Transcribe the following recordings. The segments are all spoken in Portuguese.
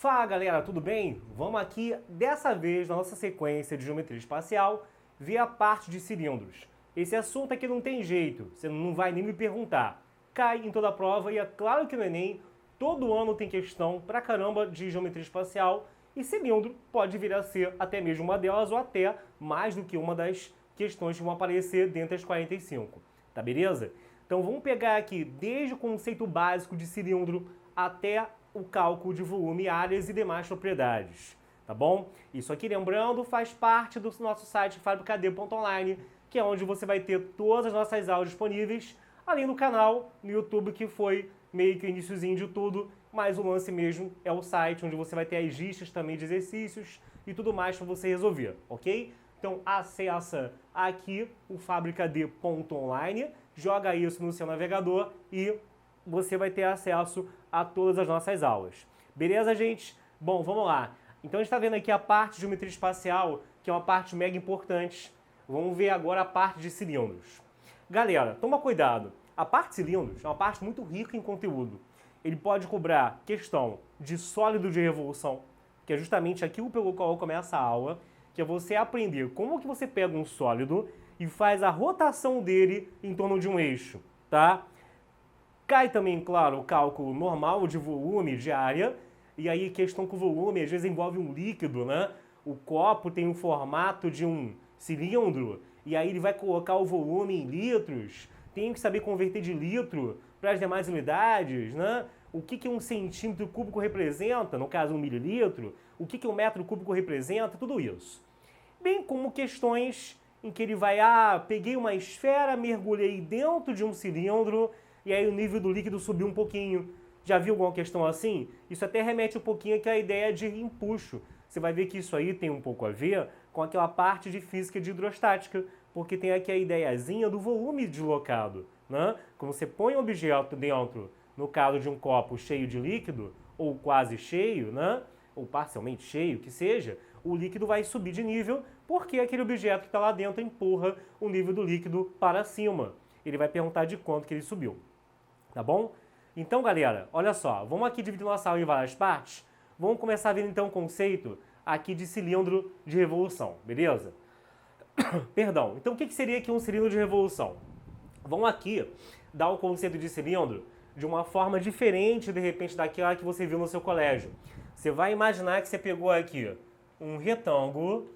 Fala galera, tudo bem? Vamos aqui, dessa vez, na nossa sequência de geometria espacial, ver a parte de cilindros. Esse assunto aqui não tem jeito, você não vai nem me perguntar. Cai em toda a prova e é claro que no Enem, todo ano tem questão pra caramba de geometria espacial e cilindro pode vir a ser até mesmo uma delas ou até mais do que uma das questões que vão aparecer dentre as 45. Tá beleza? Então vamos pegar aqui desde o conceito básico de cilindro até o cálculo de volume, áreas e demais propriedades, tá bom? Isso aqui, lembrando, faz parte do nosso site fabricad.online, que é onde você vai ter todas as nossas aulas disponíveis, além do canal no YouTube, que foi meio que o iniciozinho de tudo, mas o lance mesmo é o site, onde você vai ter as listas também de exercícios e tudo mais para você resolver, ok? Então acessa aqui o fabricad.online, joga isso no seu navegador e você vai ter acesso a todas as nossas aulas. Beleza, gente? Bom, vamos lá. Então a gente está vendo aqui a parte de geometria espacial, que é uma parte mega importante. Vamos ver agora a parte de cilindros. Galera, toma cuidado. A parte de cilindros é uma parte muito rica em conteúdo. Ele pode cobrar questão de sólido de revolução, que é justamente aquilo pelo qual começa a aula, que é você aprender como que você pega um sólido e faz a rotação dele em torno de um eixo, tá? Cai também, claro, o cálculo normal de volume, de área, e aí questão com volume, às vezes envolve um líquido, né? O copo tem o formato de um cilindro, e aí ele vai colocar o volume em litros, tem que saber converter de litro para as demais unidades, né? O que um centímetro cúbico representa, no caso um mililitro, o que um metro cúbico representa, tudo isso. Bem como questões em que ele vai, peguei uma esfera, mergulhei dentro de um cilindro, e aí o nível do líquido subiu um pouquinho. Já viu alguma questão assim? Isso até remete um pouquinho àquela ideia de empuxo. Você vai ver que isso aí tem um pouco a ver com aquela parte de física de hidrostática, porque tem aqui a ideiazinha do volume deslocado, né? Como você põe um objeto dentro, no caso de um copo cheio de líquido, ou quase cheio, né? Ou parcialmente cheio, que seja, o líquido vai subir de nível porque aquele objeto que está lá dentro empurra o nível do líquido para cima. Ele vai perguntar de quanto que ele subiu. Tá bom? Então, galera, olha só, vamos aqui dividir nossa aula em várias partes. Vamos começar a ver então o conceito aqui de cilindro de revolução, beleza? Perdão, então o que seria aqui um cilindro de revolução? Vamos aqui dar o conceito de cilindro de uma forma diferente, de repente, daquela que você viu no seu colégio. Você vai imaginar que você pegou aqui um retângulo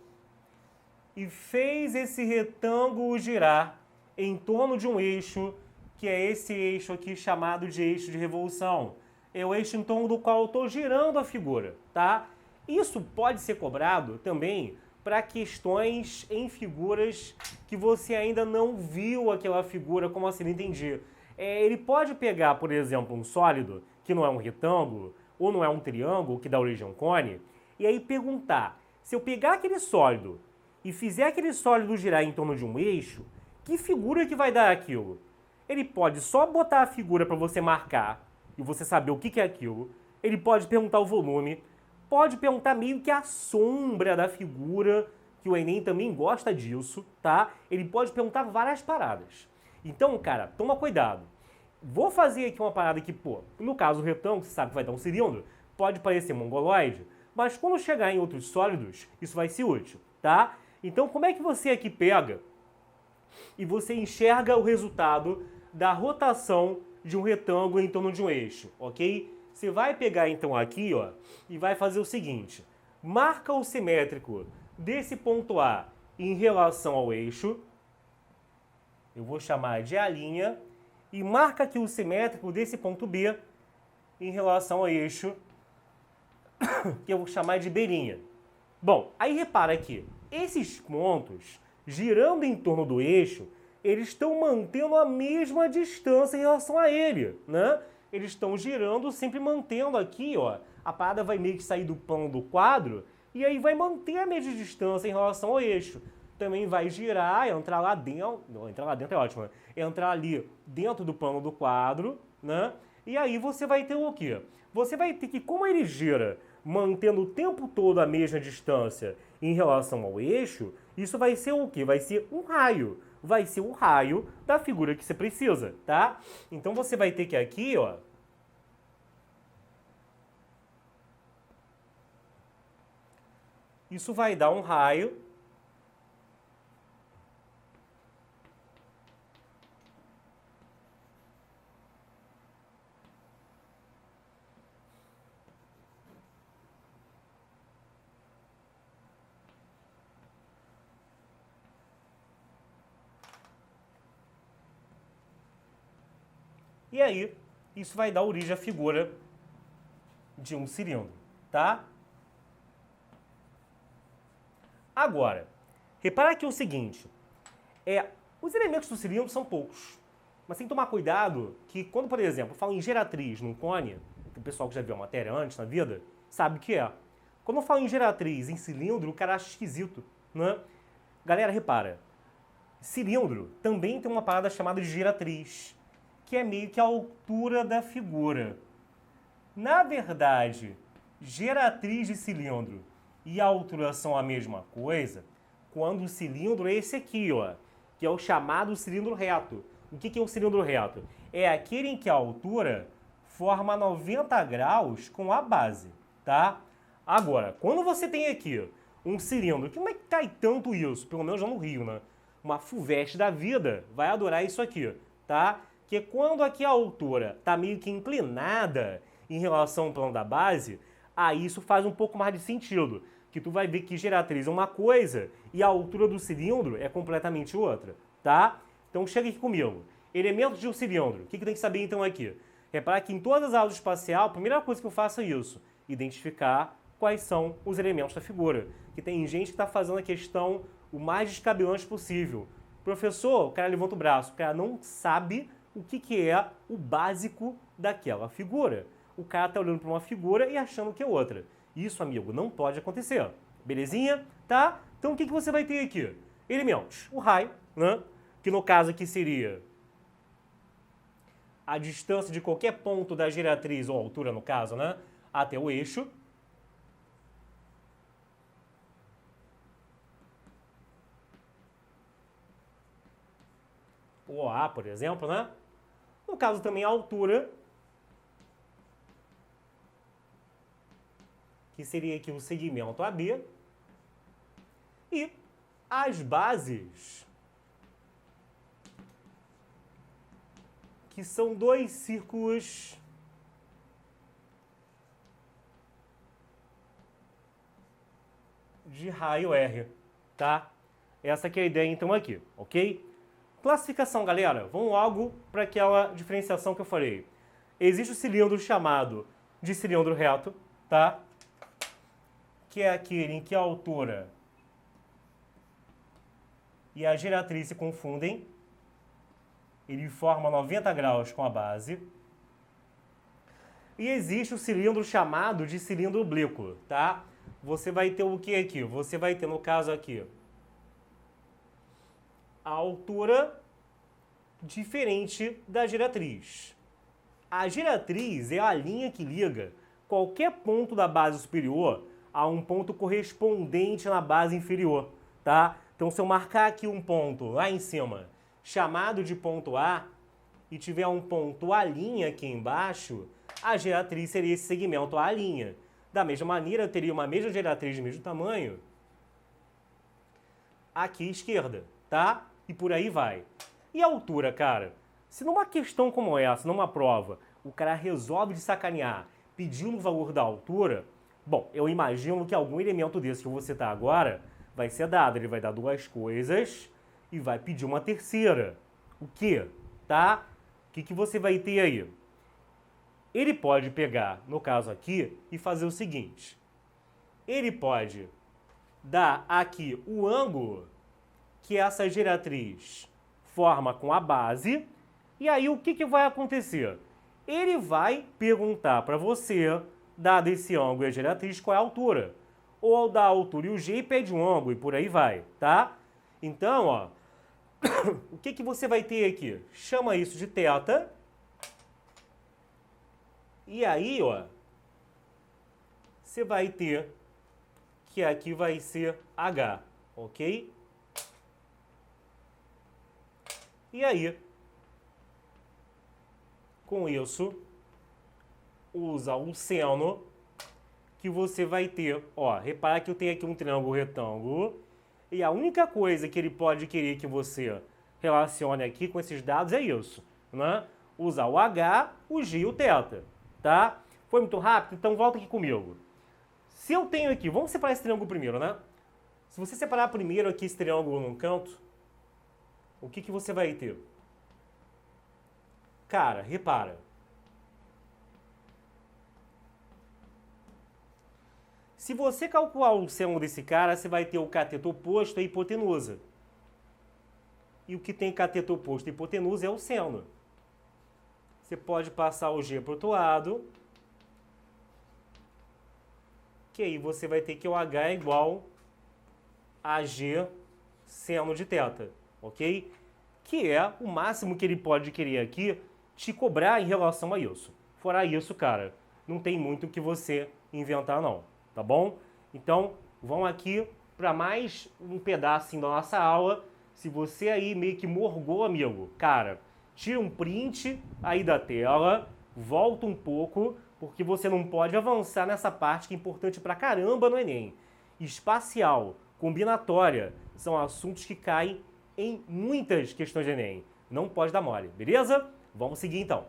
e fez esse retângulo girar em torno de um eixo, que é esse eixo aqui chamado de eixo de revolução. É o eixo em torno do qual eu estou girando a figura, tá? Isso pode ser cobrado também para questões em figuras que você ainda não viu aquela figura, como assim, não entendi. Ele pode pegar, por exemplo, um sólido, que não é um retângulo, ou não é um triângulo, que dá origem a um cone, e aí perguntar, se eu pegar aquele sólido e fizer aquele sólido girar em torno de um eixo, que figura que vai dar aquilo? Ele pode só botar a figura para você marcar e você saber o que é aquilo. Ele pode perguntar o volume, pode perguntar meio que a sombra da figura, que o Enem também gosta disso, tá? Ele pode perguntar várias paradas. Então, cara, toma cuidado. Vou fazer aqui uma parada que, no caso o retângulo, você sabe que vai dar um cilindro, pode parecer mongoloide, mas quando chegar em outros sólidos, isso vai ser útil, tá? Então, como é que você aqui pega e você enxerga o resultado da rotação de um retângulo em torno de um eixo, ok? Você vai pegar então aqui, ó, e vai fazer o seguinte. Marca o simétrico desse ponto A em relação ao eixo. Eu vou chamar de A'. E marca aqui o simétrico desse ponto B em relação ao eixo, que eu vou chamar de B'. Bom, aí repara aqui. Esses pontos, girando em torno do eixo, eles estão mantendo a mesma distância em relação a ele, né? Eles estão girando, sempre mantendo aqui, ó, a parada vai meio que sair do plano do quadro e aí vai manter a mesma distância em relação ao eixo. Também vai girar, entrar lá dentro, não, entrar lá dentro é ótimo, né? Entrar ali dentro do plano do quadro, né? E aí você vai ter o quê? Você vai ter que, como ele gira mantendo o tempo todo a mesma distância em relação ao eixo, isso vai ser o quê? Vai ser um raio. Vai ser o raio da figura que você precisa, tá? Então você vai ter que aqui, ó, Isso vai dar um raio e aí isso vai dar origem à figura de um cilindro, tá? Agora, repara aqui o seguinte, os elementos do cilindro são poucos, mas tem que tomar cuidado que quando, por exemplo, eu falo em geratriz num cone, que o pessoal que já viu a matéria antes na vida, sabe o que é. Quando eu falo em geratriz em cilindro, o cara acha esquisito, né? Galera, repara, cilindro também tem uma parada chamada de geratriz, que é meio que a altura da figura. Na verdade, geratriz de cilindro e a altura são a mesma coisa quando o cilindro é esse aqui, ó, que é o chamado cilindro reto. O que é um cilindro reto? É aquele em que a altura forma 90 graus com a base, tá? Agora, quando você tem aqui um cilindro, como é que cai tanto isso? Pelo menos lá no Rio, né? Uma FUVEST da vida vai adorar isso aqui, tá? Que quando aqui a altura está meio que inclinada em relação ao plano da base, aí isso faz um pouco mais de sentido. Que tu vai ver que geratriz é uma coisa e a altura do cilindro é completamente outra, tá? Então chega aqui comigo. Elementos de um cilindro. O que tem que saber então aqui? Repara que em todas as aulas espacial, a primeira coisa que eu faço é isso. Identificar quais são os elementos da figura. Que tem gente que está fazendo a questão o mais descabelante possível. Professor, o cara levanta o braço. O cara não sabe o que é o básico daquela figura. O cara está olhando para uma figura e achando que é outra. Isso, amigo, não pode acontecer. Belezinha? Tá? Então o que você vai ter aqui? Elementos. O raio, né? Que no caso aqui seria a distância de qualquer ponto da geratriz, ou altura no caso, né? Até o eixo. O OA, por exemplo, né? No caso também a altura, que seria aqui o segmento AB, e as bases, que são dois círculos de raio R, tá? Essa que é a ideia então aqui, ok? Classificação, galera. Vamos logo para aquela diferenciação que eu falei. Existe o cilindro chamado de cilindro reto, tá? Que é aquele em que a altura e a geratriz se confundem. Ele forma 90 graus com a base. E existe o cilindro chamado de cilindro oblíquo, tá? Você vai ter o que aqui? Você vai ter, no caso aqui, a altura diferente da geratriz. A geratriz é a linha que liga qualquer ponto da base superior a um ponto correspondente na base inferior, tá? Então, se eu marcar aqui um ponto lá em cima, chamado de ponto A, e tiver um ponto A' aqui embaixo, a geratriz seria esse segmento A'. Da mesma maneira, eu teria uma mesma geratriz de mesmo tamanho aqui à esquerda, tá? E por aí vai. E a altura, cara? Se numa questão como essa, numa prova, o cara resolve de sacanear pedindo o valor da altura, bom, eu imagino que algum elemento desse que eu vou citar agora vai ser dado. Ele vai dar duas coisas e vai pedir uma terceira. O quê? Tá? O que você vai ter aí? Ele pode pegar, no caso aqui, e fazer o seguinte. Ele pode dar aqui o ângulo que essa geratriz forma com a base, e aí o que vai acontecer? Ele vai perguntar para você, dado esse ângulo e a geratriz, qual é a altura. Ou dá a altura e o G e pede um ângulo, e por aí vai, tá? Então, ó, o que você vai ter aqui? Chama isso de θ. E aí, ó, você vai ter que aqui vai ser H, ok? E aí, com isso, usa o seno que você vai ter, ó, repara que eu tenho aqui um triângulo retângulo, e a única coisa que ele pode querer que você relacione aqui com esses dados é isso, né? Usar o H, o G e o θ, tá? Foi muito rápido? Então volta aqui comigo. Se eu tenho aqui, vamos separar esse triângulo primeiro, né? Se você separar primeiro aqui esse triângulo num canto, o que você vai ter? Cara, repara. Se você calcular o seno desse cara, você vai ter o cateto oposto e a hipotenusa. E o que tem cateto oposto e hipotenusa é o seno. Você pode passar o G para o outro lado, que aí você vai ter que o H é igual a G seno de θ, ok? Que é o máximo que ele pode querer aqui te cobrar em relação a isso. Fora isso, cara, não tem muito o que você inventar não, tá bom? Então, vamos aqui para mais um pedacinho da nossa aula. Se você aí meio que morgou, amigo, cara, tira um print aí da tela, volta um pouco, porque você não pode avançar nessa parte que é importante pra caramba no Enem. Espacial, combinatória, são assuntos que caem em muitas questões de Enem. Não pode dar mole, beleza? Vamos seguir então.